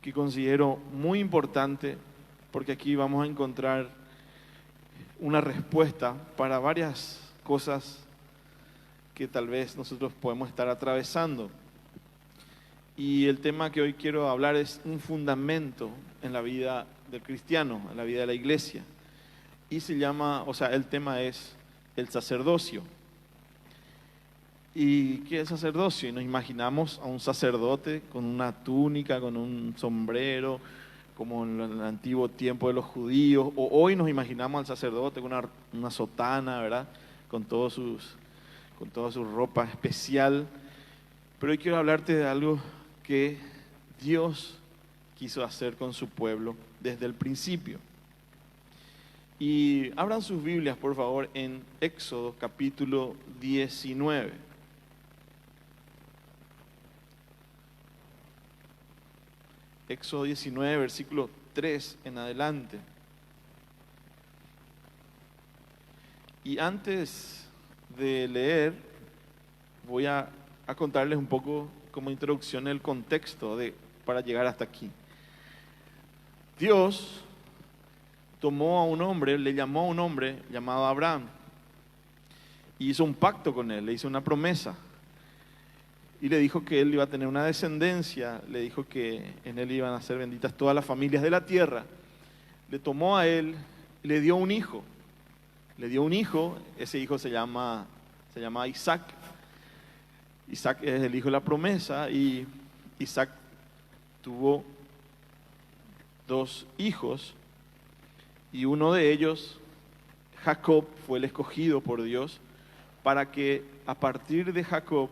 que considero muy importante, porque aquí vamos a encontrar una respuesta para varias cosas que tal vez nosotros podemos estar atravesando. Y el tema que hoy quiero hablar es un fundamento en la vida del cristiano, en la vida de la iglesia. Y se llama, el tema es el sacerdocio. ¿Y qué es el sacerdocio? Y nos imaginamos a un sacerdote con una túnica, con un sombrero, como en el antiguo tiempo de los judíos. O hoy nos imaginamos al sacerdote con una sotana, ¿verdad? Con toda su ropa especial. Pero hoy quiero hablarte de algo que Dios quiso hacer con su pueblo desde el principio. Y abran sus Biblias, por favor, en Éxodo capítulo 19. Éxodo 19, versículo 3 en adelante. Y antes de leer, voy a contarles un poco como introducción el contexto para llegar hasta aquí. Dios tomó a un hombre, le llamó a un hombre llamado Abraham y hizo un pacto con él, le hizo una promesa y le dijo que él iba a tener una descendencia, le dijo que en él iban a ser benditas todas las familias de la tierra. Le tomó a él y le dio un hijo. Ese hijo se llama Isaac. Isaac es el hijo de la promesa y Isaac tuvo 2 hijos y uno de ellos, Jacob, fue el escogido por Dios para que a partir de Jacob,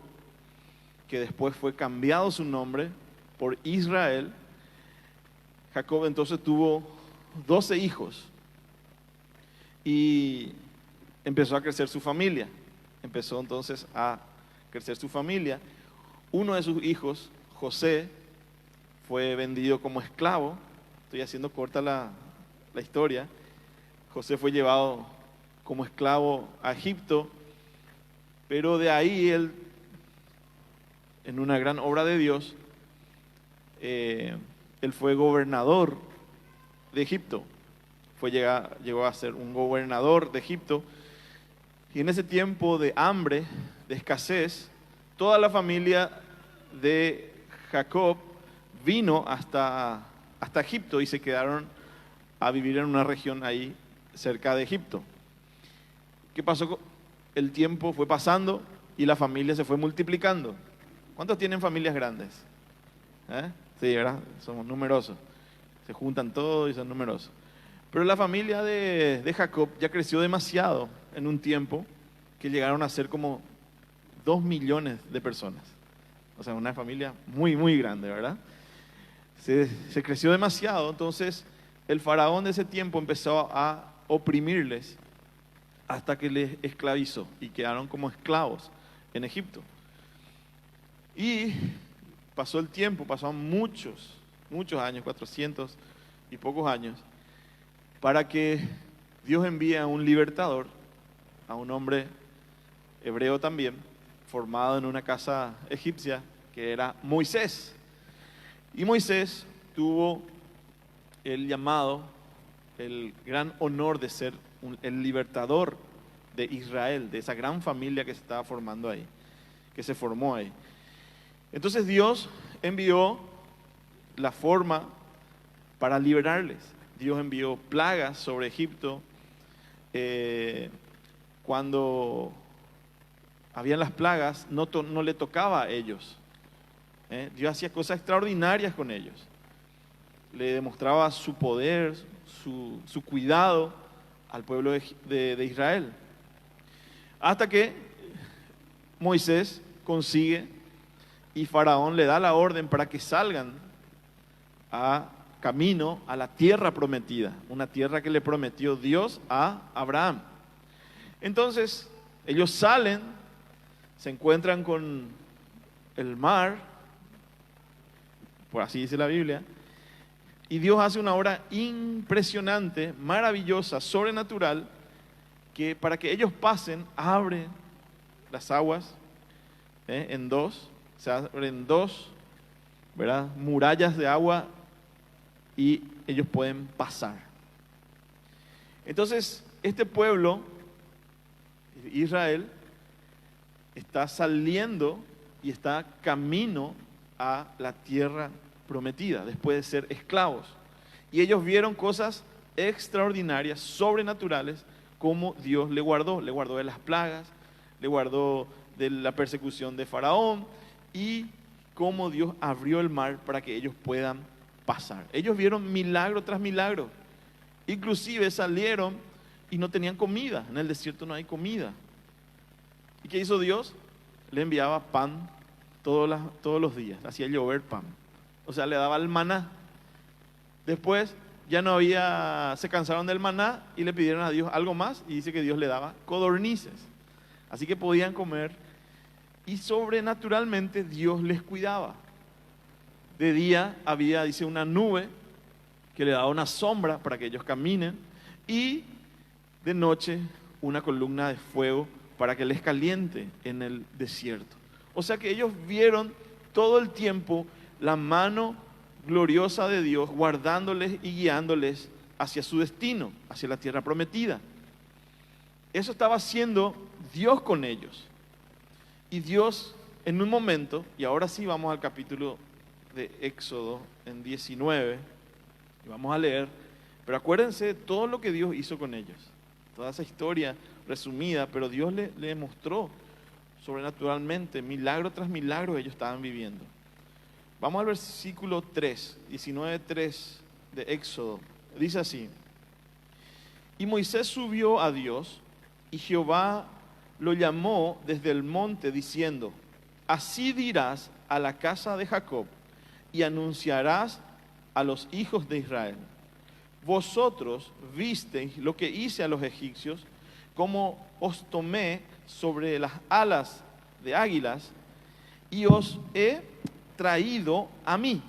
que después fue cambiado su nombre por Israel, Jacob entonces tuvo 12 hijos y empezó a crecer su familia. Empezó entonces a crecer su familia. Uno de sus hijos, José, fue vendido como esclavo. Estoy haciendo corta la historia. José fue llevado como esclavo a Egipto, pero de ahí él, en una gran obra de Dios, él fue gobernador de Egipto. Llegó a ser un gobernador de Egipto. Y en ese tiempo de hambre, de escasez, toda la familia de Jacob vino hasta Egipto y se quedaron a vivir en una región ahí cerca de Egipto. ¿Qué pasó? El tiempo fue pasando y la familia se fue multiplicando. ¿Cuántos tienen familias grandes? Sí, ¿verdad? Somos numerosos. Se juntan todos y son numerosos. Pero la familia de Jacob ya creció demasiado en un tiempo que llegaron a ser como 2 millones de personas. O sea, una familia muy, muy grande, ¿verdad? Se creció demasiado, entonces el faraón de ese tiempo empezó a oprimirles hasta que les esclavizó y quedaron como esclavos en Egipto. Y pasó el tiempo, pasaron muchos años, 400 y pocos años, para que Dios envíe a un libertador, a un hombre hebreo también, formado en una casa egipcia, que era Moisés. Y Moisés tuvo el llamado, el gran honor de ser el libertador de Israel, de esa gran familia que se estaba formando ahí, que se formó ahí. Entonces Dios envió la forma para liberarles. Dios envió plagas sobre Egipto. Cuando habían las plagas, no le tocaba a ellos. Dios hacía cosas extraordinarias con ellos. Le demostraba su poder, su cuidado al pueblo de Israel. Hasta que Moisés consigue y Faraón le da la orden para que salgan a camino a la tierra prometida, una tierra que le prometió Dios a Abraham. Entonces, ellos salen, se encuentran con el mar, por así dice la Biblia, y Dios hace una obra impresionante, maravillosa, sobrenatural, que para que ellos pasen, abre las aguas en dos, se abren dos, ¿verdad?, murallas de agua y ellos pueden pasar. Entonces, este pueblo, Israel, está saliendo y está camino a la tierra prometida, después de ser esclavos. Y ellos vieron cosas extraordinarias, sobrenaturales, como Dios le guardó de las plagas, le guardó de la persecución de Faraón, y cómo Dios abrió el mar para que ellos puedan pasar. Ellos vieron milagro tras milagro. Inclusive salieron y no tenían comida. En el desierto no hay comida. ¿Y qué hizo Dios? Le enviaba pan todos los días. Hacía llover pan. O sea, le daba el maná. Después ya no había, se cansaron del maná y le pidieron a Dios algo más, y dice que Dios le daba codornices. Así que podían comer, y sobrenaturalmente Dios les cuidaba. De día había, dice, una nube que le daba una sombra para que ellos caminen, y de noche una columna de fuego para que les caliente en el desierto. O sea que ellos vieron todo el tiempo la mano gloriosa de Dios guardándoles y guiándoles hacia su destino, hacia la tierra prometida. Eso estaba haciendo Dios con ellos. Y Dios en un momento, y ahora sí vamos al capítulo de Éxodo en 19, y vamos a leer, pero acuérdense de todo lo que Dios hizo con ellos, toda esa historia resumida, pero Dios le mostró sobrenaturalmente, milagro tras milagro ellos estaban viviendo. Vamos al versículo 3, 19:3 de Éxodo. Dice así: y Moisés subió a Dios, y Jehová lo llamó desde el monte diciendo: así dirás a la casa de Jacob, y anunciarás a los hijos de Israel: vosotros visteis lo que hice a los egipcios, como os tomé sobre las alas de águilas, y os he traído a mí.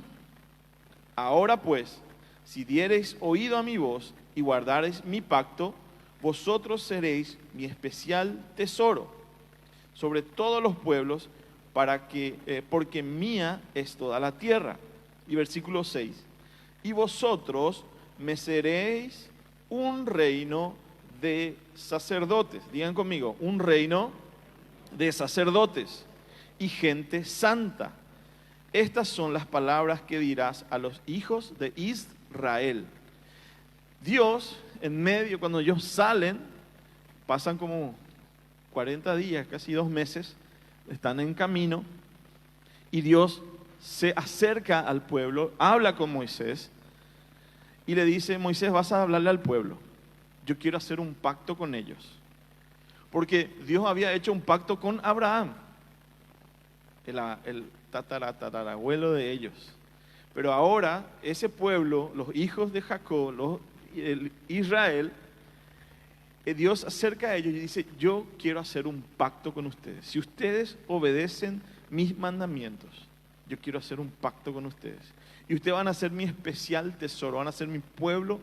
Ahora pues, si diereis oído a mi voz y guardareis mi pacto, vosotros seréis mi especial tesoro sobre todos los pueblos, porque mía es toda la tierra. Y versículo 6: y vosotros me seréis un reino de sacerdotes. Digan conmigo: un reino de sacerdotes y gente santa. Estas son las palabras que dirás a los hijos de Israel. Dios, en medio, cuando ellos salen, pasan como 40 días, casi 2 meses, están en camino, y Dios se acerca al pueblo, habla con Moisés, y le dice: Moisés, vas a hablarle al pueblo, yo quiero hacer un pacto con ellos. Porque Dios había hecho un pacto con Abraham, el tatarabuelo de ellos. Pero ahora ese pueblo, los hijos de Jacob, Israel, Dios acerca a ellos y dice: yo quiero hacer un pacto con ustedes. Si ustedes obedecen mis mandamientos, yo quiero hacer un pacto con ustedes. Y ustedes van a ser mi especial tesoro, van a ser mi pueblo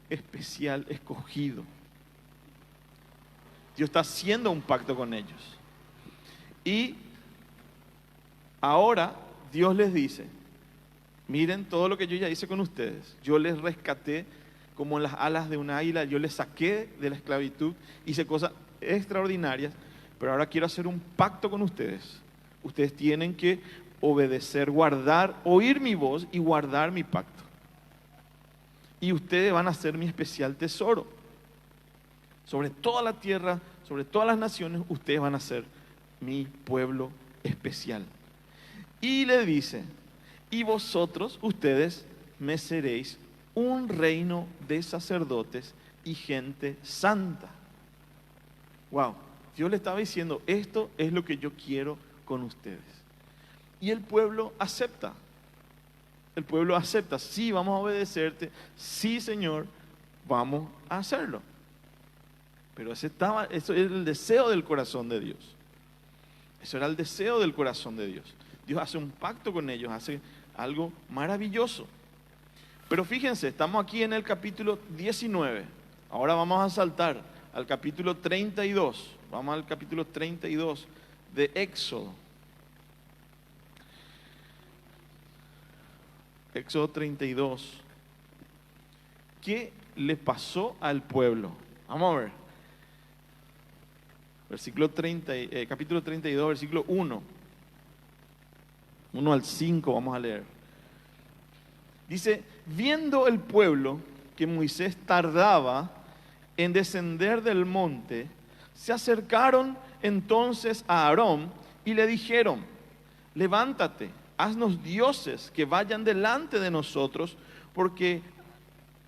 especial, escogido. Dios está haciendo un pacto con ellos. Y ahora Dios les dice: miren todo lo que yo ya hice con ustedes. Yo les rescaté como en las alas de un águila, yo les saqué de la esclavitud, hice cosas extraordinarias, pero ahora quiero hacer un pacto con ustedes. Ustedes tienen que obedecer, guardar, oír mi voz y guardar mi pacto. Y ustedes van a ser mi especial tesoro. Sobre toda la tierra, sobre todas las naciones, ustedes van a ser mi pueblo especial. Y le dice: y vosotros, ustedes, me seréis un reino de sacerdotes y gente santa. Wow, Dios le estaba diciendo: esto es lo que yo quiero con ustedes. Y el pueblo acepta. El pueblo acepta: sí, vamos a obedecerte, sí, Señor, vamos a hacerlo. Pero eso era el deseo del corazón de Dios. Eso era el deseo del corazón de Dios. Dios hace un pacto con ellos, hace algo maravilloso. Pero fíjense, estamos aquí en el capítulo 19. Ahora vamos a saltar al capítulo 32. Vamos al capítulo 32 de Éxodo. Éxodo 32. ¿qué le pasó al pueblo? Vamos a ver. Capítulo 32, versículo 1. 1 al 5 vamos a leer. Dice, viendo el pueblo que Moisés tardaba en descender del monte, se acercaron entonces a Aarón y le dijeron, levántate, haznos dioses que vayan delante de nosotros, porque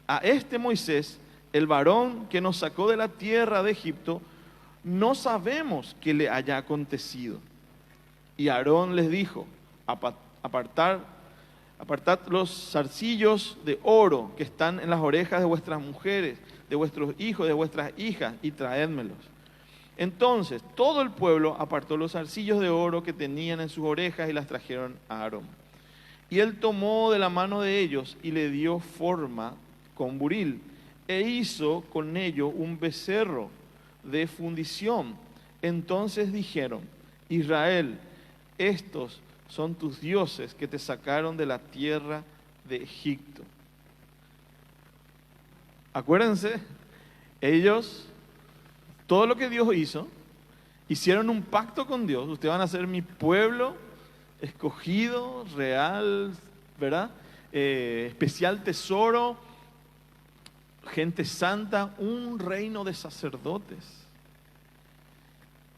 a este Moisés, el varón que nos sacó de la tierra de Egipto, no sabemos qué le haya acontecido. Y Aarón les dijo, apartad los zarcillos de oro que están en las orejas de vuestras mujeres, de vuestros hijos, de vuestras hijas, y traédmelos. Entonces todo el pueblo apartó los zarcillos de oro que tenían en sus orejas y las trajeron a Aarón. Y él tomó de la mano de ellos y le dio forma con buril, e hizo con ello un becerro de fundición. Entonces dijeron, Israel, estos son tus dioses que te sacaron de la tierra de Egipto. Acuérdense, ellos, todo lo que Dios hizo, hicieron un pacto con Dios. Ustedes van a ser mi pueblo escogido, real, ¿verdad? Especial tesoro, gente santa, un reino de sacerdotes.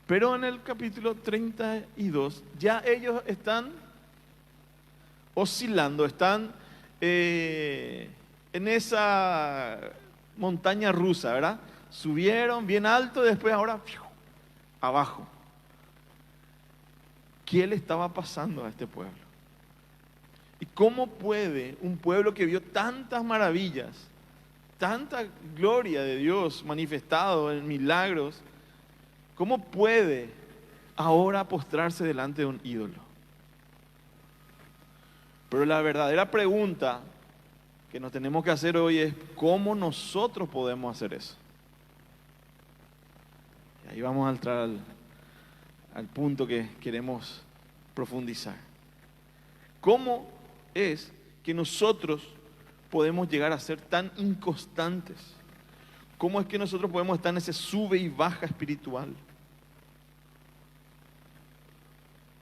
Pero en el capítulo 32 ya ellos están oscilando, están en esa montaña rusa, ¿verdad? Subieron bien alto, después ahora abajo. ¿Qué le estaba pasando a este pueblo? ¿Y cómo puede un pueblo que vio tantas maravillas, tanta gloria de Dios manifestado en milagros, cómo puede ahora postrarse delante de un ídolo? Pero la verdadera pregunta que nos tenemos que hacer hoy es ¿cómo nosotros podemos hacer eso? Y ahí vamos a entrar al punto que queremos profundizar. ¿Cómo es que nosotros podemos llegar a ser tan inconstantes? ¿Cómo es que nosotros podemos estar en ese sube y baja espiritual?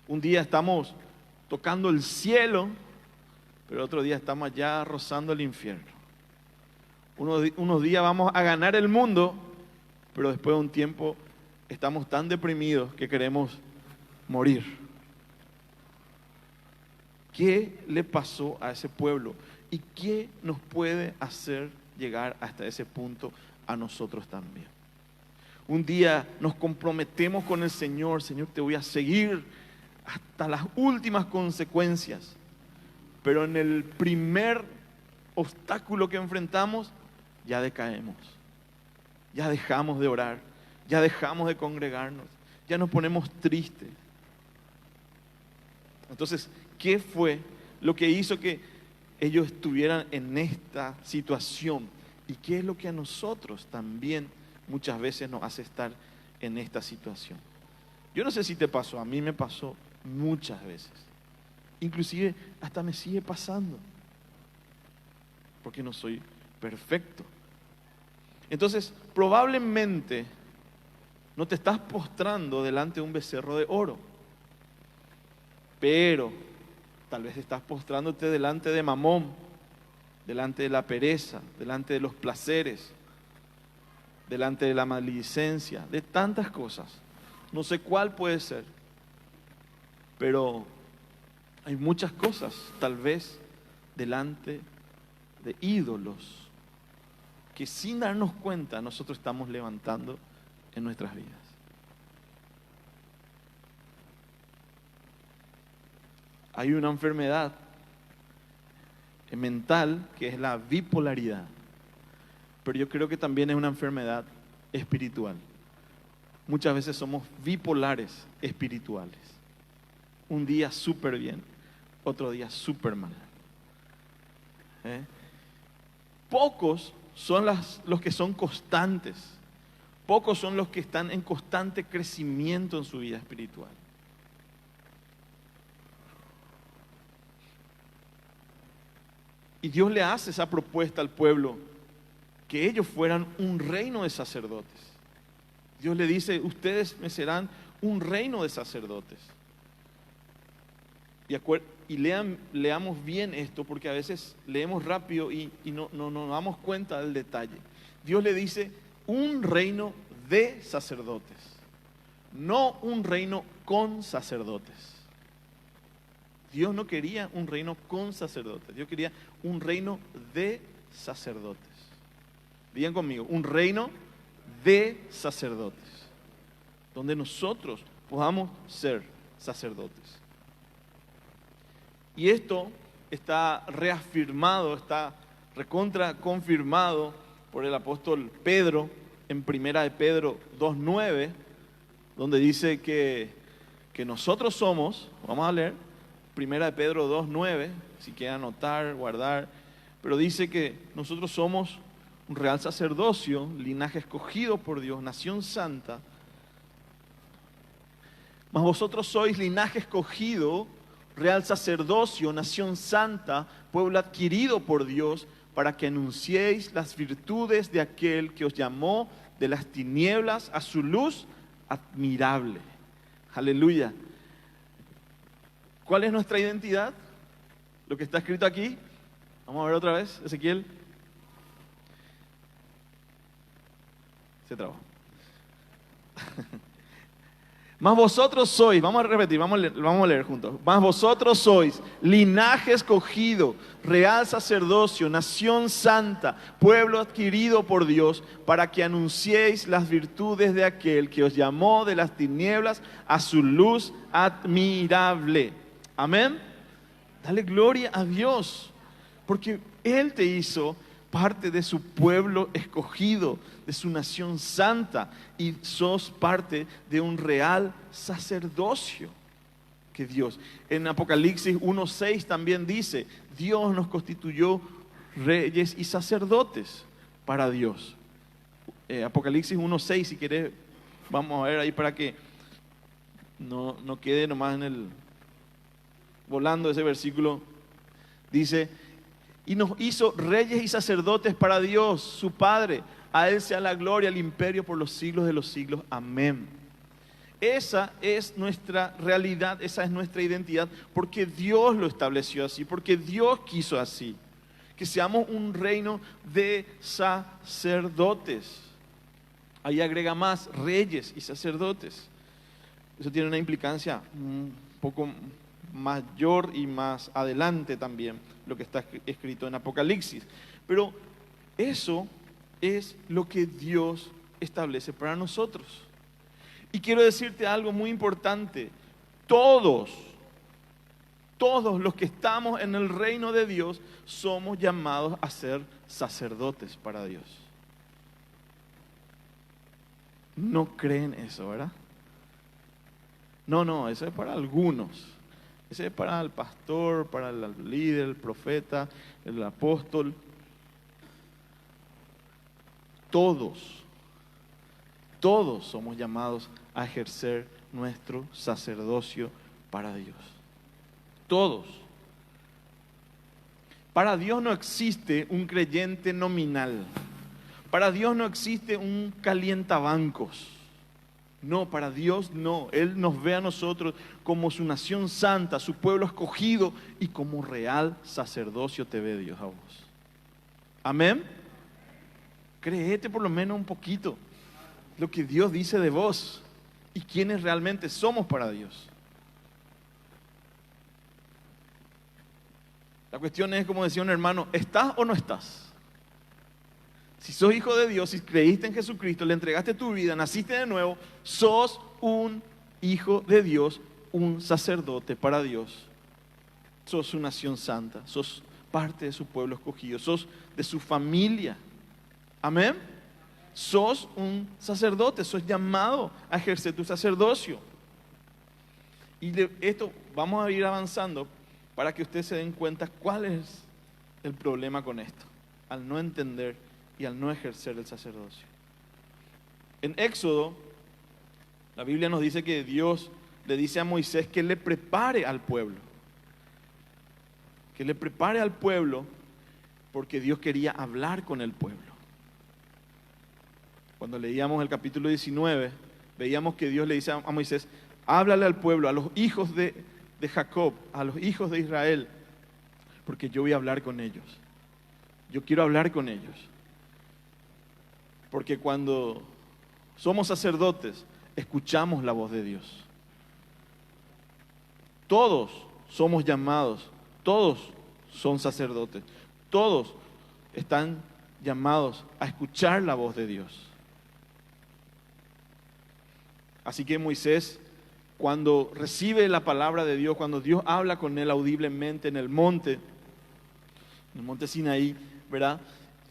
Un día estamos tocando el cielo, pero otro día estamos ya rozando el infierno. Unos días vamos a ganar el mundo, pero después de un tiempo estamos tan deprimidos que queremos morir. ¿Qué le pasó a ese pueblo? ¿Y qué nos puede hacer llegar hasta ese punto a nosotros también? Un día nos comprometemos con el Señor, Señor, te voy a seguir hasta las últimas consecuencias. Pero en el primer obstáculo que enfrentamos, ya decaemos. Ya dejamos de orar, ya dejamos de congregarnos, ya nos ponemos tristes. Entonces, ¿qué fue lo que hizo que ellos estuvieran en esta situación? ¿Y qué es lo que a nosotros también muchas veces nos hace estar en esta situación? Yo no sé si te pasó, a mí me pasó muchas veces. Inclusive hasta me sigue pasando. Porque no soy perfecto. Entonces, probablemente no te estás postrando delante de un becerro de oro. Pero tal vez estás postrándote delante de Mamón, delante de la pereza, delante de los placeres, delante de la maledicencia, de tantas cosas. No sé cuál puede ser, pero hay muchas cosas, tal vez, delante de ídolos que sin darnos cuenta nosotros estamos levantando en nuestras vidas. Hay una enfermedad mental que es la bipolaridad, pero yo creo que también es una enfermedad espiritual. Muchas veces somos bipolares espirituales. Un día súper bien, otro día súper mal. Pocos son los que son constantes. Pocos son los que están en constante crecimiento en su vida espiritual. Y Dios le hace esa propuesta al pueblo que ellos fueran un reino de sacerdotes. Dios le dice, ustedes me serán un reino de sacerdotes. Y leamos bien esto, porque a veces leemos rápido y no nos damos cuenta del detalle. Dios le dice, un reino de sacerdotes, no un reino con sacerdotes. Dios no quería un reino con sacerdotes, Dios quería un reino de sacerdotes. Digan conmigo, un reino de sacerdotes, donde nosotros podamos ser sacerdotes. Y esto está reafirmado, está recontra confirmado por el apóstol Pedro en 1 de Pedro 2:9, donde dice que nosotros somos, vamos a leer, 1 de Pedro 2:9, si quieren anotar, guardar, pero dice que nosotros somos un real sacerdocio, linaje escogido por Dios, nación santa. Mas vosotros sois linaje escogido, real sacerdocio, nación santa, pueblo adquirido por Dios, para que anunciéis las virtudes de aquel que os llamó de las tinieblas a su luz admirable. Aleluya. ¿Cuál es nuestra identidad? Lo que está escrito aquí. Vamos a ver otra vez, Ezequiel. Se trabó. Mas vosotros sois, vamos a repetir, vamos a leer juntos. Mas vosotros sois linaje escogido, real sacerdocio, nación santa, pueblo adquirido por Dios, para que anunciéis las virtudes de aquel que os llamó de las tinieblas a su luz admirable. Amén. Dale gloria a Dios, porque Él te hizo parte de su pueblo escogido, de su nación santa, y sos parte de un real sacerdocio que Dios. En Apocalipsis 1:6 también dice, Dios nos constituyó reyes y sacerdotes para Dios. Apocalipsis 1:6, si querés, vamos a ver ahí para que no quede nomás volando ese versículo. Dice, y nos hizo reyes y sacerdotes para Dios, su Padre. A Él sea la gloria, el imperio por los siglos de los siglos. Amén. Esa es nuestra realidad, esa es nuestra identidad, porque Dios lo estableció así, porque Dios quiso así. Que seamos un reino de sacerdotes. Ahí agrega más, reyes y sacerdotes. Eso tiene una implicancia un poco mayor y más adelante también, lo que está escrito en Apocalipsis. Pero eso es lo que Dios establece para nosotros. Y quiero decirte algo muy importante. Todos los que estamos en el reino de Dios somos llamados a ser sacerdotes para Dios. No creen eso, ¿verdad? No, eso es para algunos. Ese es para el pastor, para el líder, el profeta, el apóstol. Todos somos llamados a ejercer nuestro sacerdocio para Dios. Todos. Para Dios no existe un creyente nominal. Para Dios no existe un calientabancos. No, para Dios no. Él nos ve a nosotros como su nación santa, su pueblo escogido, y como real sacerdocio te ve Dios a vos. Amén. Créete por lo menos un poquito lo que Dios dice de vos y quiénes realmente somos para Dios. La cuestión es, como decía un hermano, ¿estás o no estás? Si sos hijo de Dios, si creíste en Jesucristo, le entregaste tu vida, naciste de nuevo, sos un hijo de Dios, un sacerdote para Dios. Sos su nación santa, sos parte de su pueblo escogido, sos de su familia. Amén. Sos un sacerdote, sos llamado a ejercer tu sacerdocio. Y de esto vamos a ir avanzando para que ustedes se den cuenta cuál es el problema con esto, al no entender y al no ejercer el sacerdocio. En Éxodo, la Biblia nos dice que Dios le dice a Moisés que le prepare al pueblo. Que le prepare al pueblo porque Dios quería hablar con el pueblo. Cuando leíamos el capítulo 19, veíamos que Dios le dice a Moisés, háblale al pueblo, a los hijos de Jacob, a los hijos de Israel, porque yo voy a hablar con ellos. Yo quiero hablar con ellos. Porque cuando somos sacerdotes, escuchamos la voz de Dios. Todos somos llamados, todos son sacerdotes, todos están llamados a escuchar la voz de Dios. Así que Moisés, cuando recibe la palabra de Dios, cuando Dios habla con él audiblemente en el monte Sinaí, ¿verdad?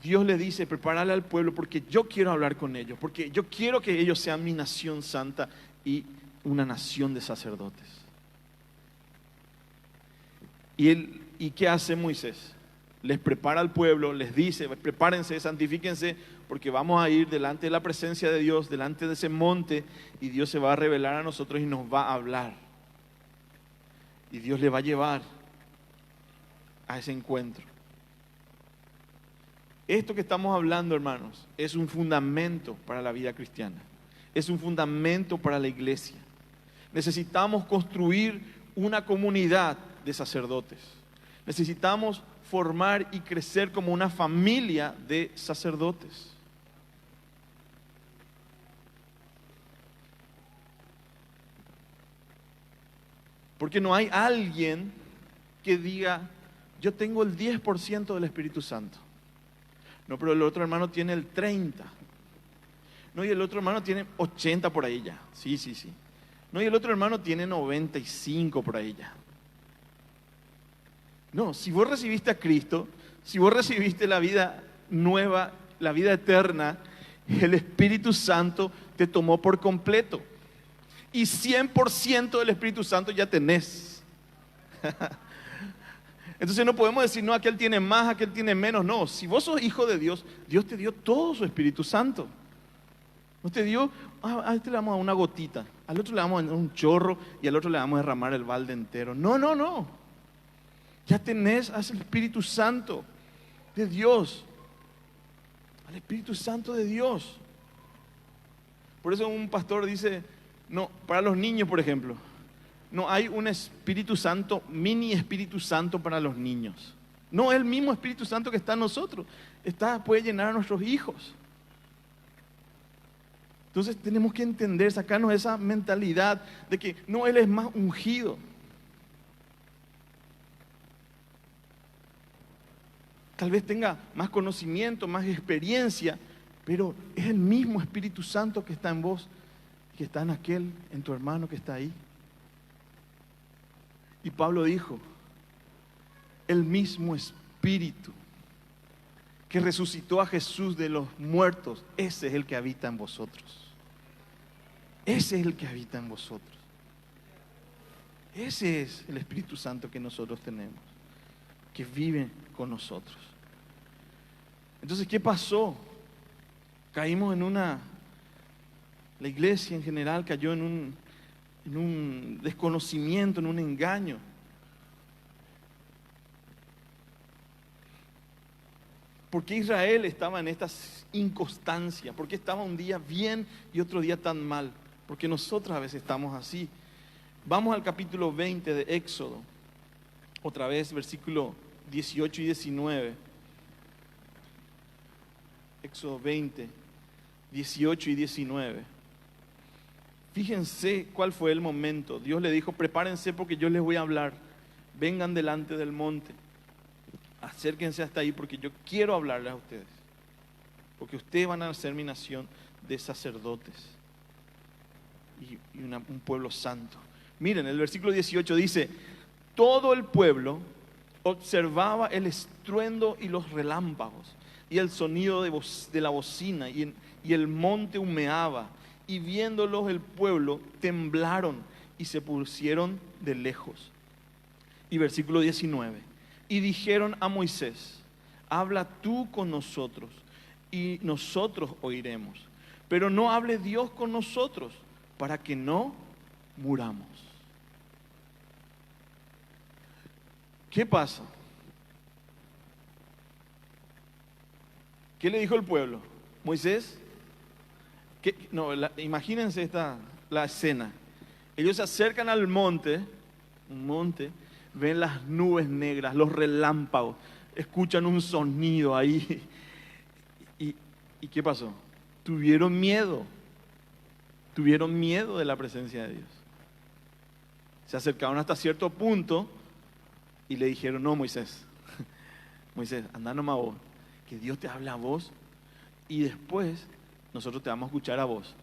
Dios le dice, prepárale al pueblo porque yo quiero hablar con ellos, porque yo quiero que ellos sean mi nación santa y una nación de sacerdotes. ¿Y qué hace Moisés? Les prepara al pueblo, les dice, prepárense, santifíquense, porque vamos a ir delante de la presencia de Dios, delante de ese monte, y Dios se va a revelar a nosotros y nos va a hablar. Y Dios le va a llevar a ese encuentro. Esto que estamos hablando, hermanos, es un fundamento para la vida cristiana. Es un fundamento para la iglesia. Necesitamos construir una comunidad de sacerdotes. Necesitamos formar y crecer como una familia de sacerdotes. Porque no hay alguien que diga, yo tengo el 10% del Espíritu Santo. No, pero el otro hermano tiene el 30%. No, y el otro hermano tiene 80 por ahí ya. Sí. No, y el otro hermano tiene 95 por ahí ya. No, si vos recibiste a Cristo, si vos recibiste la vida nueva, la vida eterna, el Espíritu Santo te tomó por completo. Y 100% del Espíritu Santo ya tenés. Entonces no podemos decir, no, aquel tiene más, aquel tiene menos. No, si vos sos hijo de Dios, Dios te dio todo su Espíritu Santo. No te dio, a este le vamos a dar una gotita, al otro le vamos a dar un chorro y al otro le vamos a derramar el balde entero. No. Ya tenés al Espíritu Santo de Dios. Al Espíritu Santo de Dios. Por eso un pastor dice, no, para los niños, por ejemplo, no hay un Espíritu Santo, mini Espíritu Santo para los niños. No, es el mismo Espíritu Santo que está en nosotros. Puede llenar a nuestros hijos. Entonces tenemos que entender, sacarnos esa mentalidad de que no, Él es más ungido. Tal vez tenga más conocimiento, más experiencia, pero es el mismo Espíritu Santo que está en vos, que está en aquel, en tu hermano que está ahí. Y Pablo dijo, el mismo Espíritu que resucitó a Jesús de los muertos, ese es el que habita en vosotros. Ese es el que habita en vosotros. Ese es el Espíritu Santo que nosotros tenemos, que vive con nosotros. Entonces, ¿qué pasó? Caímos la iglesia en general cayó en un desconocimiento, en un engaño. ¿Por qué Israel estaba en esta inconstancia? ¿Por qué estaba un día bien y otro día tan mal? Porque nosotros a veces estamos así. Vamos al capítulo 20 de Éxodo. Otra vez, versículo 18 y 19. Éxodo 20, 18 y 19. Fíjense cuál fue el momento. Dios le dijo, prepárense porque yo les voy a hablar. Vengan delante del monte. Acérquense hasta ahí porque yo quiero hablarles a ustedes. Porque ustedes van a ser mi nación de sacerdotes. Y un pueblo santo. Miren, el versículo 18 dice, todo el pueblo observaba el estruendo y los relámpagos y el sonido de la bocina y el monte humeaba y viéndolos el pueblo temblaron y se pusieron de lejos. Y versículo 19, y dijeron a Moisés, habla tú con nosotros y nosotros oiremos, pero no hable Dios con nosotros para que no muramos. ¿Qué pasa? ¿Qué le dijo el pueblo? Moisés, No, imagínense la escena. Ellos se acercan al monte, un monte, ven las nubes negras, los relámpagos, escuchan un sonido ahí. ¿Y qué pasó? Tuvieron miedo de la presencia de Dios. Se acercaron hasta cierto punto y le dijeron, no, Moisés, anda nomás vos, que Dios te habla a vos y después nosotros te vamos a escuchar a vos.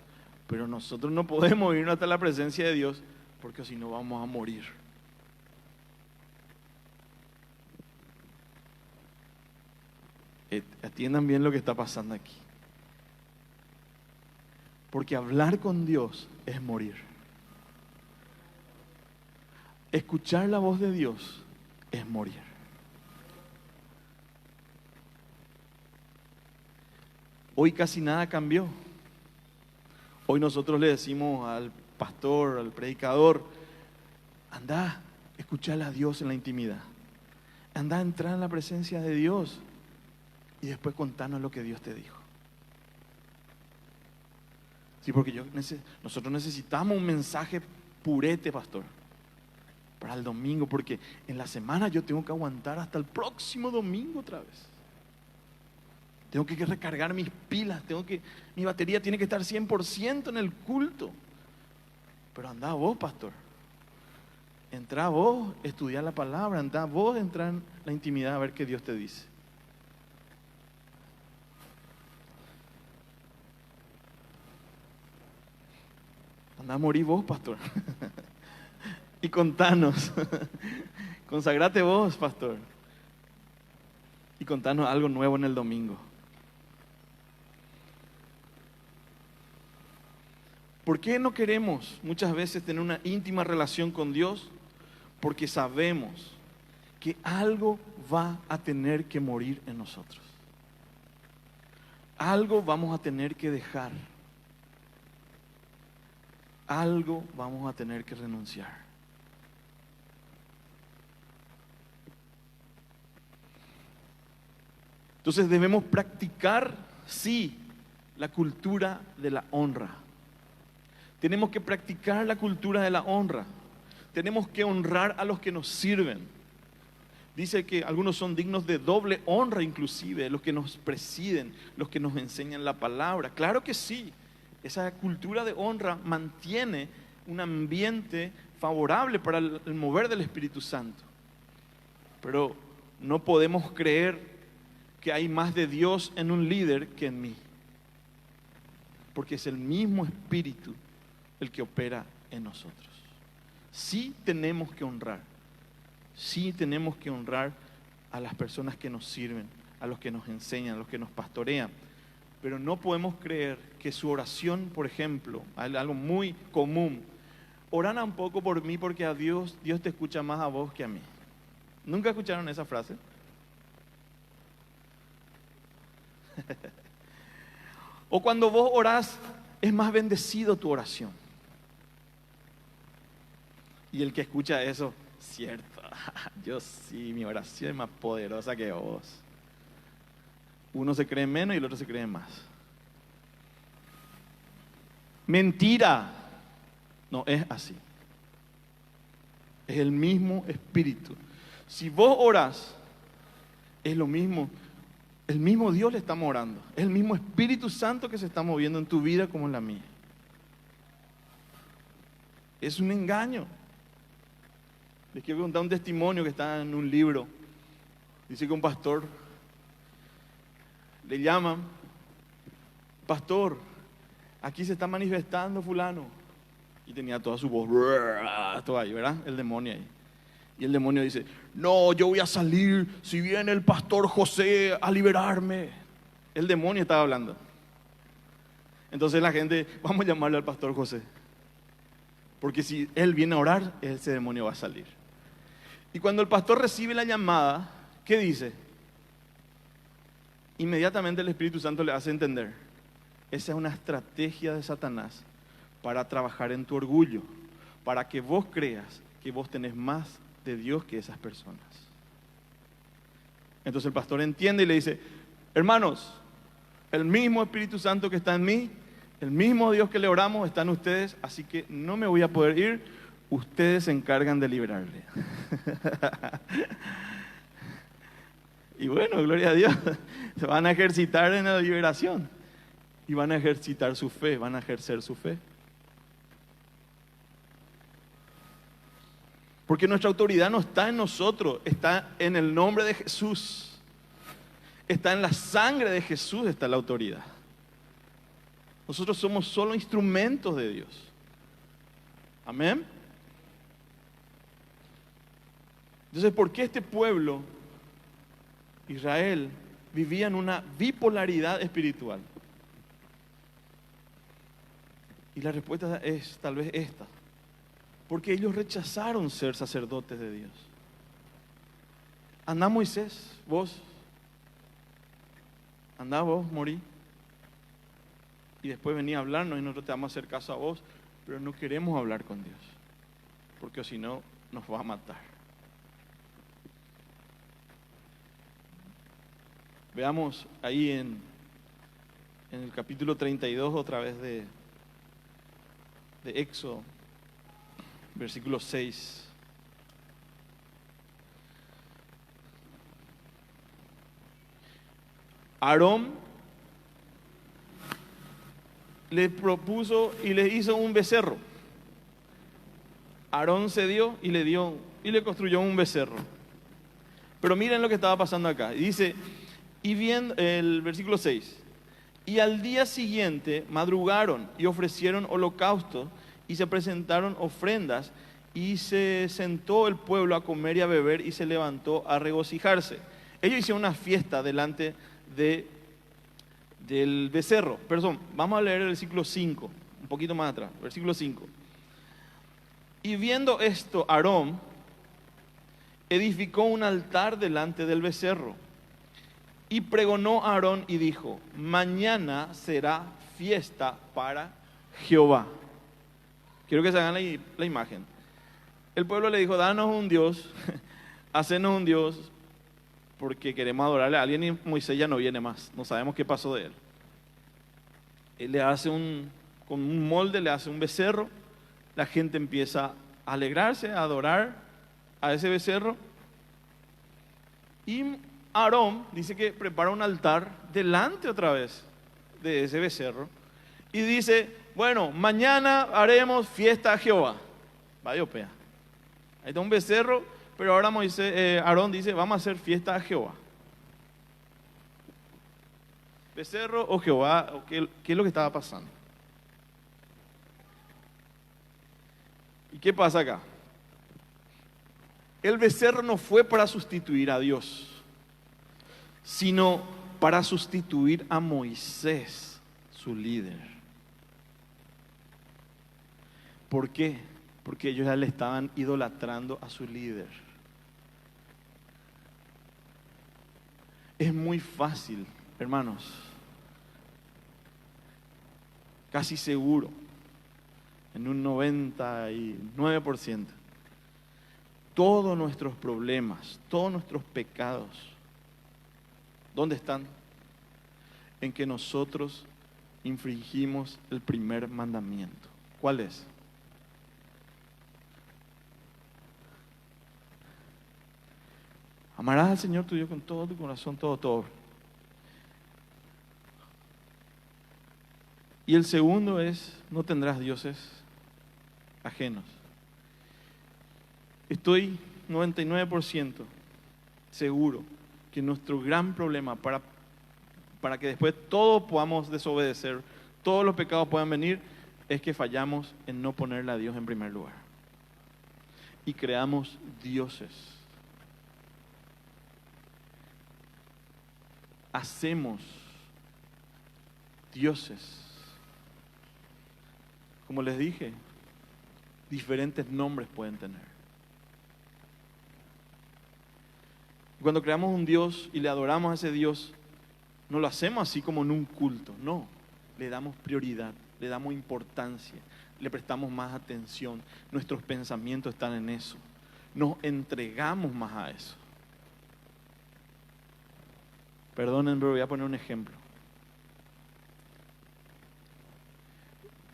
Pero nosotros no podemos irnos hasta la presencia de Dios porque si no vamos a morir. Atiendan bien lo que está pasando aquí. Porque hablar con Dios es morir. Escuchar la voz de Dios es morir. Hoy casi nada cambió. Hoy nosotros le decimos al pastor, al predicador, anda, escuchar a Dios en la intimidad. Anda a entrar en la presencia de Dios y después contanos lo que Dios te dijo. Sí, porque nosotros necesitamos un mensaje purete, pastor, para el domingo, porque en la semana yo tengo que aguantar hasta el próximo domingo otra vez. Tengo que recargar mis pilas, mi batería tiene que estar 100% en el culto. Pero anda vos, pastor. Entra vos, estudia la palabra, anda vos, entra en la intimidad a ver qué Dios te dice. Anda a morir vos, pastor. Y contanos. Consagrate vos, pastor. Y contanos algo nuevo en el domingo. ¿Por qué no queremos muchas veces tener una íntima relación con Dios? Porque sabemos que algo va a tener que morir en nosotros. Algo vamos a tener que dejar. Algo vamos a tener que renunciar. Entonces debemos practicar, sí, la cultura de la honra. Tenemos que practicar la cultura de la honra. Tenemos que honrar a los que nos sirven. Dice que algunos son dignos de doble honra inclusive, los que nos presiden, los que nos enseñan la palabra. Claro que sí, esa cultura de honra mantiene un ambiente favorable para el mover del Espíritu Santo. Pero no podemos creer que hay más de Dios en un líder que en mí. Porque es el mismo Espíritu el que opera en nosotros. Sí tenemos que honrar a las personas que nos sirven, a los que nos enseñan, a los que nos pastorean, pero no podemos creer que su oración, por ejemplo, algo muy común, oran un poco por mí porque a Dios te escucha más a vos que a mí. ¿Nunca escucharon esa frase? O cuando vos orás, es más bendecido tu oración. Y el que escucha eso, cierto, yo sí, mi oración es más poderosa que vos. Uno se cree menos y el otro se cree más. Mentira. No es así. Es el mismo Espíritu. Si vos orás, es lo mismo. El mismo Dios le estamos orando. Es el mismo Espíritu Santo que se está moviendo en tu vida como en la mía. Es un engaño. Les quiero contar un testimonio que está en un libro. Dice que un pastor le llaman, pastor, aquí se está manifestando fulano. Y tenía toda su voz, todo ahí, ¿verdad? El demonio ahí. Y el demonio dice, no, yo voy a salir si viene el pastor José a liberarme. El demonio estaba hablando. Entonces la gente, vamos a llamarle al pastor José. Porque si él viene a orar, ese demonio va a salir. Y cuando el pastor recibe la llamada, ¿qué dice? Inmediatamente el Espíritu Santo le hace entender. Esa es una estrategia de Satanás para trabajar en tu orgullo, para que vos creas que vos tenés más de Dios que esas personas. Entonces el pastor entiende y le dice, hermanos, el mismo Espíritu Santo que está en mí, El mismo Dios que le oramos está en ustedes, así que no me voy a poder ir, ustedes se encargan de librarle. Y bueno, gloria a Dios, se van a ejercitar en la liberación y van a ejercitar su fe, van a ejercer su fe. Porque nuestra autoridad no está en nosotros, está en el nombre de Jesús. Está en la sangre de Jesús, está la autoridad. Nosotros somos solo instrumentos de Dios. Amén. Entonces, ¿por qué este pueblo, Israel, vivía en una bipolaridad espiritual? Y la respuesta es tal vez esta. Porque ellos rechazaron ser sacerdotes de Dios. Andá Moisés, vos. Andá vos, morí. Y después venía a hablarnos y nosotros te vamos a hacer caso a vos, pero no queremos hablar con Dios, porque si no nos va a matar. Veamos ahí en el capítulo 32 otra vez de Éxodo, versículo 6. Aarón le propuso y le hizo un becerro. Aarón cedió y le construyó un becerro. Pero miren lo que estaba pasando acá. Dice, y bien, el versículo 6. Y al día siguiente madrugaron y ofrecieron holocaustos y se presentaron ofrendas y se sentó el pueblo a comer y a beber y se levantó a regocijarse. Ellos hicieron una fiesta delante del becerro. Perdón, vamos a leer el versículo 5, un poquito más atrás, versículo 5. Y viendo esto, Aarón edificó un altar delante del becerro y pregonó a Aarón y dijo, mañana será fiesta para Jehová. Quiero que se hagan la imagen. El pueblo le dijo, danos un Dios, hacenos un Dios, porque queremos adorarle a alguien y Moisés ya no viene más, no sabemos qué pasó de él. Él le hace con un molde, le hace un becerro, la gente empieza a alegrarse, a adorar a ese becerro. Y Aarón dice que prepara un altar delante otra vez de ese becerro y dice, bueno, mañana haremos fiesta a Jehová. Vaya opea. Ahí está un becerro, pero ahora Aarón dice, vamos a hacer fiesta a Jehová. ¿Becerro o Jehová? ¿O qué es lo que estaba pasando? ¿Y qué pasa acá? El becerro no fue para sustituir a Dios, sino para sustituir a Moisés, su líder. ¿Por qué? Porque ellos ya le estaban idolatrando a su líder. Es muy fácil, hermanos, casi seguro, en un 99%, todos nuestros problemas, todos nuestros pecados, ¿dónde están? En que nosotros infringimos el primer mandamiento. ¿Cuál es? Amarás al Señor tu Dios con todo tu corazón, todo. Y el segundo es, no tendrás dioses ajenos. Estoy 99% seguro que nuestro gran problema para que después todos podamos desobedecer, todos los pecados puedan venir, es que fallamos en no ponerle a Dios en primer lugar. Y creamos dioses. Hacemos dioses. Como les dije, diferentes nombres pueden tener. Cuando creamos un Dios y le adoramos a ese Dios, no lo hacemos así como en un culto, no. Le damos prioridad, le damos importancia, le prestamos más atención. Nuestros pensamientos están en eso. Nos entregamos más a eso. Perdonen, pero voy a poner un ejemplo.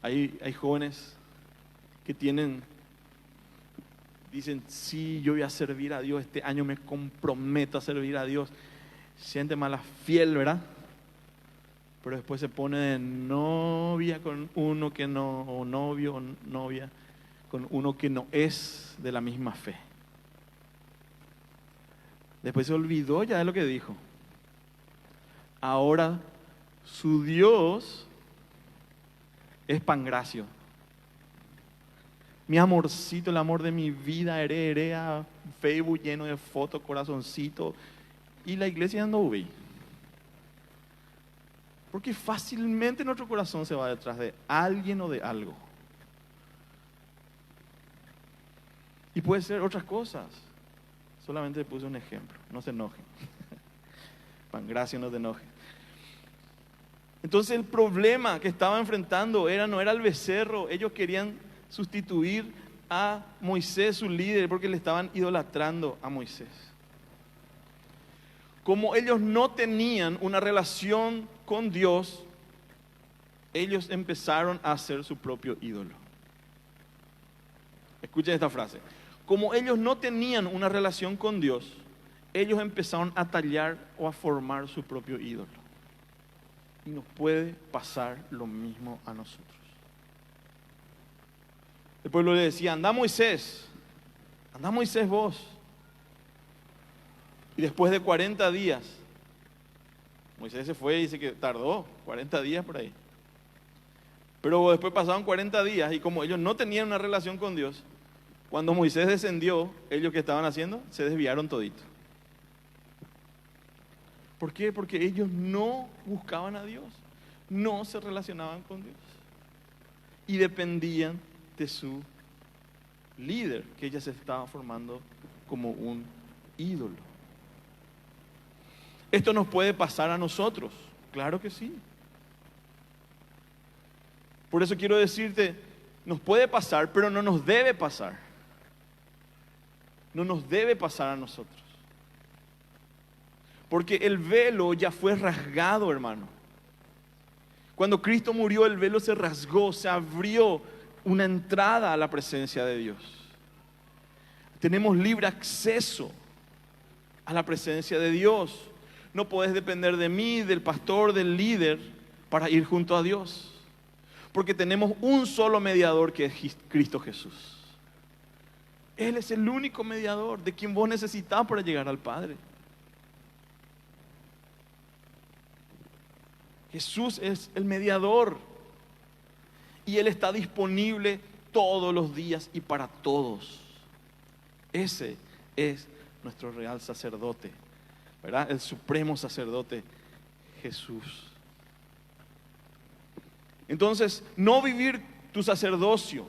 Hay jóvenes que dicen, sí, yo voy a servir a Dios, este año me comprometo a servir a Dios. Siente mala fiel, ¿verdad? Pero después se pone de novia con uno que no, o novio o novia con uno que no es de la misma fe. Después se olvidó ya de lo que dijo. Ahora su Dios es Pangracio. Mi amorcito, el amor de mi vida, herea, Facebook lleno de fotos, corazoncito. Y la iglesia no ve. Porque fácilmente nuestro corazón se va detrás de alguien o de algo. Y puede ser otras cosas. Solamente puse un ejemplo. No se enojen. Pangracio, no te enojes. Entonces el problema que estaba enfrentando no era el becerro. Ellos querían sustituir a Moisés, su líder, porque le estaban idolatrando a Moisés. Como ellos no tenían una relación con Dios, ellos empezaron a hacer su propio ídolo. Escuchen esta frase. Como ellos no tenían una relación con Dios, ellos empezaron a tallar o a formar su propio ídolo. Y nos puede pasar lo mismo a nosotros. El pueblo le decía, anda Moisés vos. Y después de 40 días, Moisés se fue y dice que tardó 40 días por ahí. Pero después pasaron 40 días y como ellos no tenían una relación con Dios, cuando Moisés descendió, ellos que estaban haciendo, se desviaron todito. ¿Por qué? Porque ellos no buscaban a Dios, no se relacionaban con Dios y dependían de su líder, que ella se estaba formando como un ídolo. ¿Esto nos puede pasar a nosotros? Claro que sí. Por eso quiero decirte, nos puede pasar, pero no nos debe pasar. No nos debe pasar a nosotros. Porque el velo ya fue rasgado, hermano. Cuando Cristo murió, el velo se rasgó, se abrió una entrada a la presencia de Dios. Tenemos libre acceso a la presencia de Dios. No podés depender de mí, del pastor, del líder, para ir junto a Dios. Porque tenemos un solo mediador que es Cristo Jesús. Él es el único mediador de quien vos necesitás para llegar al Padre. Jesús es el mediador. Y Él está disponible todos los días y para todos. Ese es nuestro real sacerdote, ¿verdad? El supremo sacerdote, Jesús. Entonces, no vivir tu sacerdocio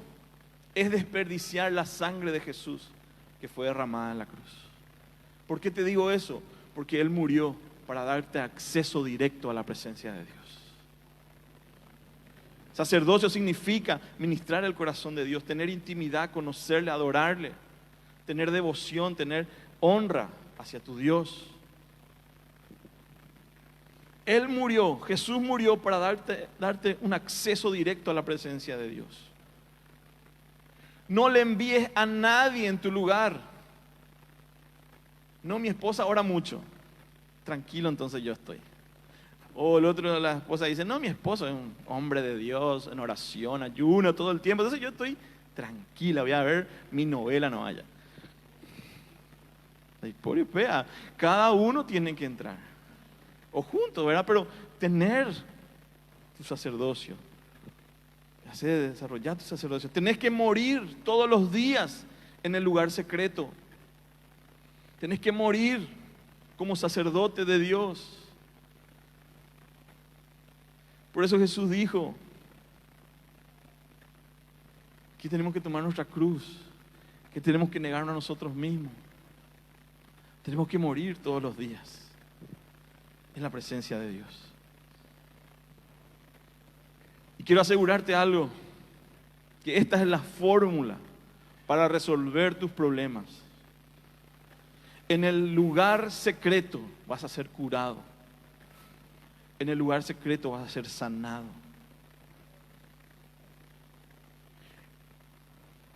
es desperdiciar la sangre de Jesús que fue derramada en la cruz. ¿Por qué te digo eso? Porque Él murió para darte acceso directo a la presencia de Dios. Sacerdocio significa ministrar el corazón de Dios, tener intimidad, conocerle, adorarle, tener devoción, tener honra hacia tu Dios. Él murió, Jesús murió para darte un acceso directo a la presencia de Dios. No le envíes a nadie en tu lugar. No, mi esposa ora mucho. Tranquilo, entonces yo estoy. O el otro de la esposa dice, no, mi esposo es un hombre de Dios, en oración, ayuno todo el tiempo. Entonces yo estoy tranquila, voy a ver mi novela, no vaya. Pobre fea, cada uno tiene que entrar. O juntos, ¿verdad? Pero tener tu sacerdocio. Desarrollar tu sacerdocio. Tenés que morir todos los días en el lugar secreto. Tenés que morir como sacerdote de Dios. Por eso Jesús dijo que tenemos que tomar nuestra cruz, que tenemos que negarnos a nosotros mismos. Tenemos que morir todos los días en la presencia de Dios. Y quiero asegurarte algo, que esta es la fórmula para resolver tus problemas. En el lugar secreto vas a ser curado. En el lugar secreto vas a ser sanado.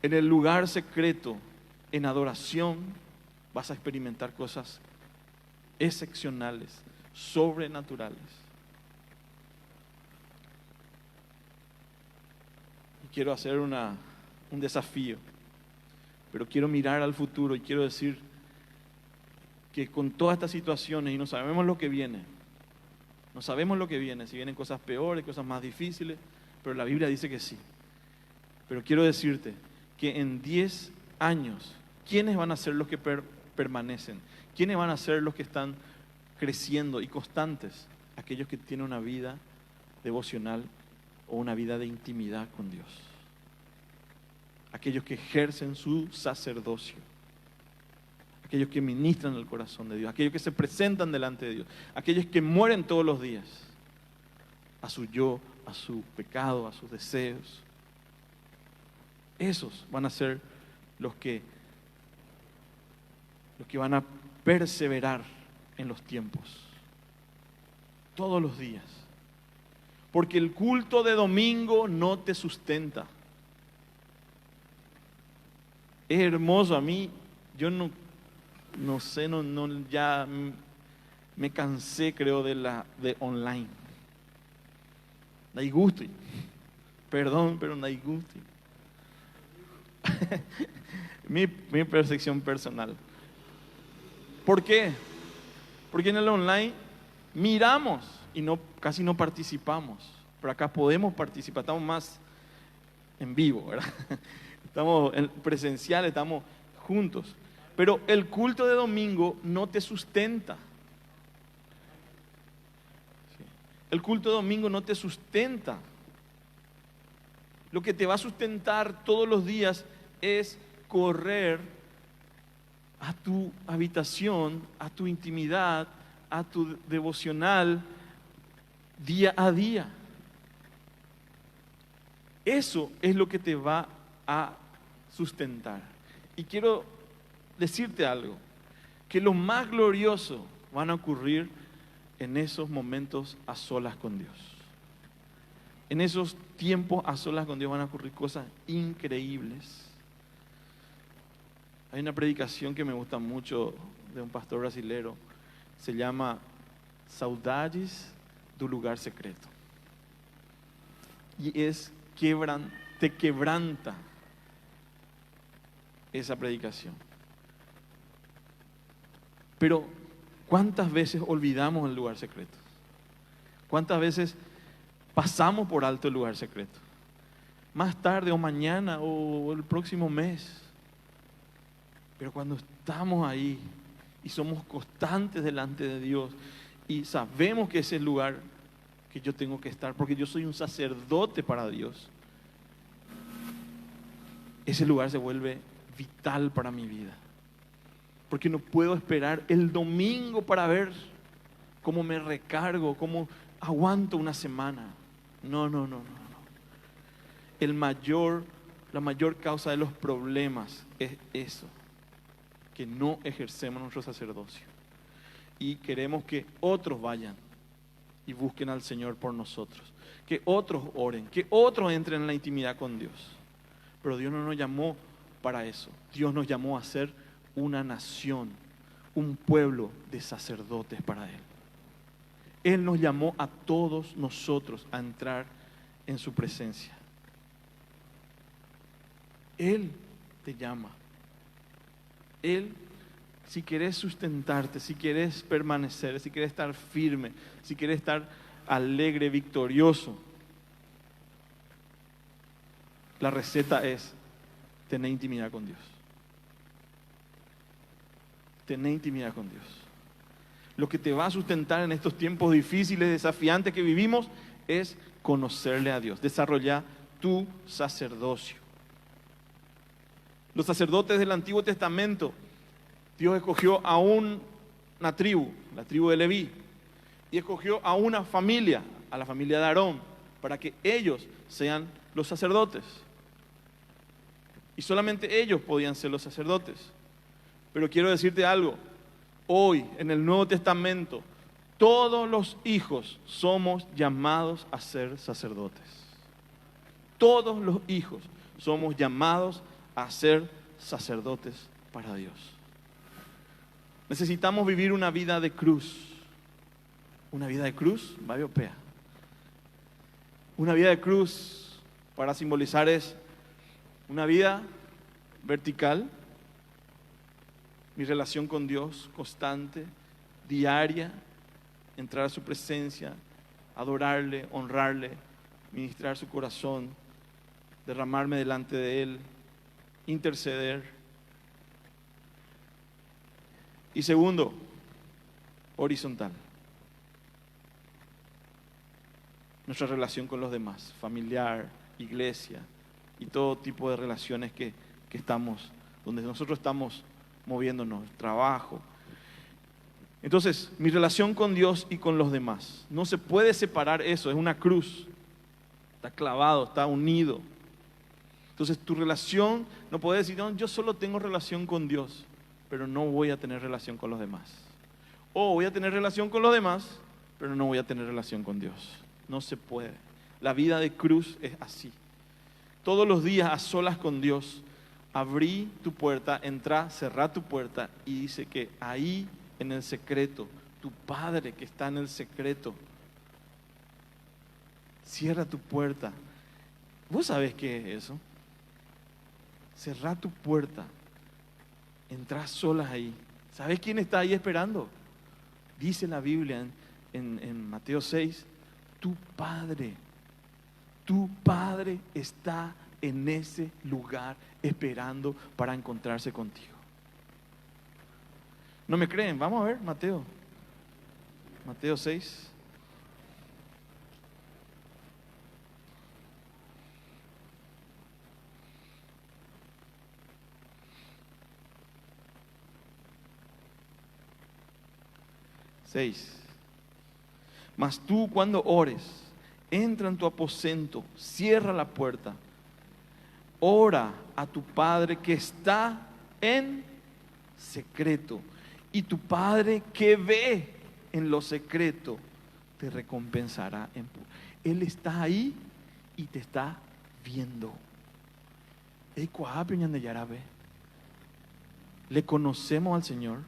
En el lugar secreto, en adoración, vas a experimentar cosas excepcionales, sobrenaturales. Y quiero hacer un desafío, pero quiero mirar al futuro y quiero decir que con todas estas situaciones, y no sabemos lo que viene, no sabemos lo que viene, si vienen cosas peores, cosas más difíciles, pero la Biblia dice que sí. Pero quiero decirte que en 10 años, ¿quiénes van a ser los que permanecen? ¿Quiénes van a ser los que están creciendo y constantes? Aquellos que tienen una vida devocional o una vida de intimidad con Dios. Aquellos que ejercen su sacerdocio. Aquellos que ministran el corazón de Dios. Aquellos que se presentan delante de Dios. Aquellos que mueren todos los días a su yo, a su pecado, a sus deseos. Esos van a ser los que van a perseverar en los tiempos, todos los días. Porque el culto de domingo no te sustenta. Es hermoso, a mí, yo no sé, ya me cansé, creo, de online. No hay gusto. Perdón, pero no hay gusto. mi percepción personal. ¿Por qué? Porque en el online miramos y casi no participamos. Pero acá podemos participar, estamos más en vivo, ¿verdad? Estamos en presencial, estamos juntos. Pero el culto de domingo no te sustenta. El culto de domingo no te sustenta. Lo que te va a sustentar todos los días es correr a tu habitación, a tu intimidad, a tu devocional día a día. Eso es lo que te va a sustentar. Y quiero decirte algo, que lo más glorioso van a ocurrir en esos momentos a solas con Dios. En esos tiempos a solas con Dios van a ocurrir cosas increíbles. Hay una predicación que me gusta mucho de un pastor brasilero, se llama Saudades do Lugar Secreto. Y te quebranta esa predicación. Pero ¿cuántas veces olvidamos el lugar secreto? ¿Cuántas veces pasamos por alto el lugar secreto? Más tarde o mañana o el próximo mes. Pero cuando estamos ahí y somos constantes delante de Dios y sabemos que ese es el lugar que yo tengo que estar, porque yo soy un sacerdote para Dios, ese lugar se vuelve vital para mi vida. Porque no puedo esperar el domingo para ver cómo me recargo, cómo aguanto una semana. No. La mayor causa de los problemas es eso, que no ejercemos nuestro sacerdocio. Y queremos que otros vayan y busquen al Señor por nosotros. Que otros oren, que otros entren en la intimidad con Dios. Pero Dios no nos llamó para eso. Dios nos llamó a ser una nación, un pueblo de sacerdotes para Él. Él nos llamó a todos nosotros a entrar en su presencia. Él te llama. Él, si quieres sustentarte, si quieres permanecer, si quieres estar firme, si quieres estar alegre, victorioso, la receta es tener intimidad con Dios. Tener intimidad con Dios. Lo que te va a sustentar en estos tiempos difíciles, desafiantes que vivimos, es conocerle a Dios, desarrollar tu sacerdocio. Los sacerdotes del Antiguo Testamento, Dios escogió a una tribu, la tribu de Leví, y escogió a una familia, a la familia de Aarón, para que ellos sean los sacerdotes. Y solamente ellos podían ser los sacerdotes. Pero quiero decirte algo, hoy en el Nuevo Testamento, todos los hijos somos llamados a ser sacerdotes. Todos los hijos somos llamados a ser sacerdotes para Dios. Necesitamos vivir una vida de cruz. Una vida de cruz, Babiopea. Una vida de cruz, para simbolizar, es una vida vertical, mi relación con Dios constante, diaria, entrar a su presencia, adorarle, honrarle, ministrar su corazón, derramarme delante de Él, interceder. Y segundo, horizontal. Nuestra relación con los demás, familiar, iglesia y todo tipo de relaciones que estamos, donde nosotros estamos moviéndonos, trabajo. Entonces, mi relación con Dios y con los demás, no se puede separar eso, es una cruz, está clavado, está unido. Entonces, tu relación, no puedes decir, no, yo solo tengo relación con Dios, pero no voy a tener relación con los demás. O voy a tener relación con los demás, pero no voy a tener relación con Dios. No se puede. La vida de cruz es así. Todos los días a solas con Dios, abrí tu puerta, entrá, cerrá tu puerta y dice que ahí en el secreto, tu Padre que está en el secreto, cierra tu puerta. ¿Vos sabés qué es eso? Cerrá tu puerta, entrá solas ahí. ¿Sabés quién está ahí esperando? Dice la Biblia en Mateo 6, tu Padre está en ese lugar esperando para encontrarse contigo. ¿No me creen? Vamos a ver Mateo 6. Mas tú cuando ores, entra en tu aposento, cierra la puerta, ora a tu Padre que está en secreto, y tu Padre que ve en lo secreto te recompensará en público. Él está ahí y te está viendo. ¿Le conocemos al Señor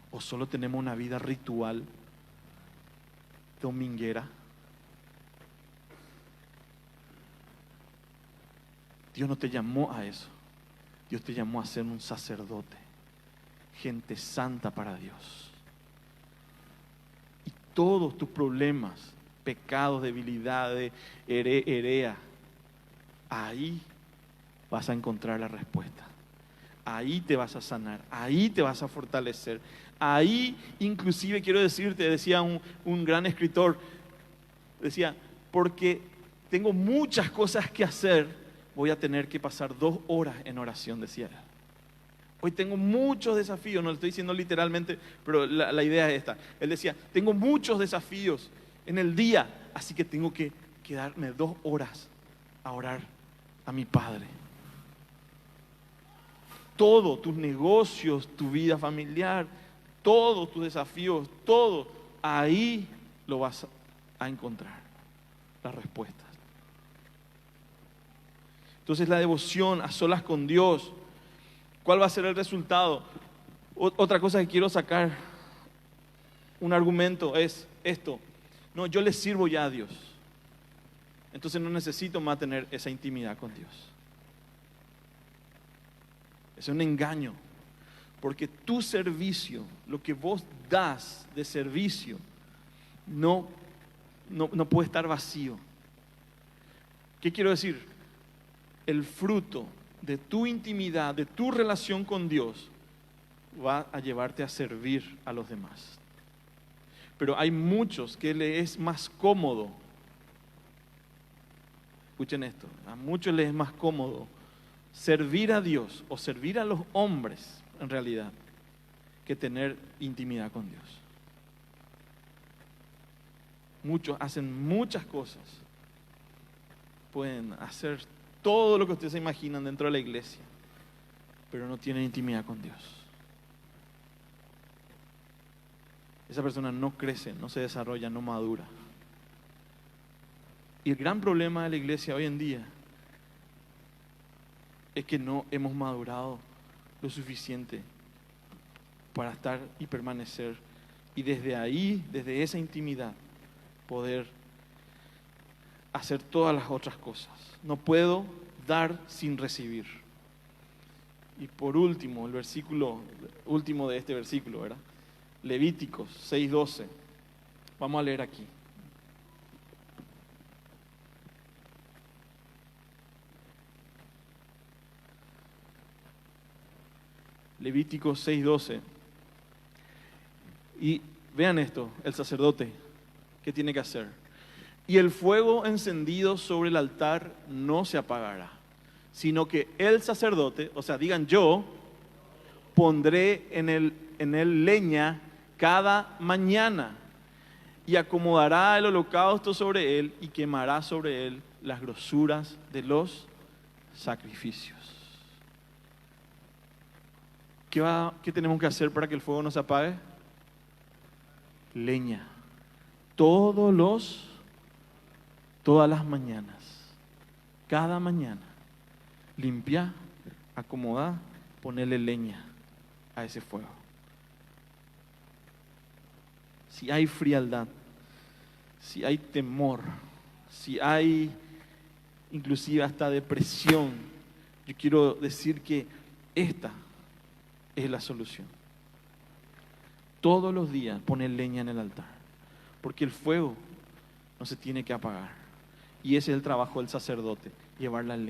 o solo tenemos una vida ritual dominguera? Dios no te llamó a eso. Dios te llamó a ser un sacerdote, gente santa para Dios. Y todos tus problemas, pecados, debilidades, herea, ahí vas a encontrar la respuesta. Ahí te vas a sanar, ahí te vas a fortalecer. Ahí inclusive quiero decirte, decía un gran escritor, decía, porque tengo muchas cosas que hacer, voy a tener que pasar 2 horas en oración, decía él. Hoy tengo muchos desafíos, no lo estoy diciendo literalmente, pero la idea es esta. Él decía, tengo muchos desafíos en el día, así que tengo que quedarme 2 horas a orar a mi Padre. Todos tus negocios, tu vida familiar, todos tus desafíos, todo, ahí lo vas a encontrar, las respuestas. Entonces la devoción a solas con Dios, ¿cuál va a ser el resultado? Otra cosa que quiero sacar, un argumento es esto. No, yo le sirvo ya a Dios. Entonces no necesito más tener esa intimidad con Dios. Es un engaño. Porque tu servicio, lo que vos das de servicio, no puede estar vacío. ¿Qué quiero decir? El fruto de tu intimidad, de tu relación con Dios, va a llevarte a servir a los demás. Pero hay muchos que les es más cómodo, escuchen esto, a muchos les es más cómodo servir a Dios o servir a los hombres, en realidad, que tener intimidad con Dios. Muchos hacen muchas cosas, pueden hacer todo lo que ustedes se imaginan dentro de la iglesia, pero no tienen intimidad con Dios. Esa persona no crece, no se desarrolla, no madura. Y el gran problema de la iglesia hoy en día es que no hemos madurado lo suficiente para estar y permanecer. Y desde ahí, desde esa intimidad, poder hacer todas las otras cosas. No puedo dar sin recibir. Y por último, el versículo último de este versículo, ¿verdad? Levíticos 6:12. Vamos a leer aquí. Levíticos 6:12. Y vean esto, el sacerdote, ¿qué tiene que hacer? Y el fuego encendido sobre el altar no se apagará, sino que el sacerdote, o sea, digan yo, pondré en él leña cada mañana y acomodará el holocausto sobre él y quemará sobre él las grosuras de los sacrificios. ¿Qué tenemos que hacer para que el fuego no se apague? Leña. Todas las mañanas, cada mañana, limpia, acomoda, ponerle leña a ese fuego. Si hay frialdad, si hay temor, si hay inclusive hasta depresión, yo quiero decir que esta es la solución. Todos los días poner leña en el altar, porque el fuego no se tiene que apagar. Y ese es el trabajo del sacerdote, llevar la leña.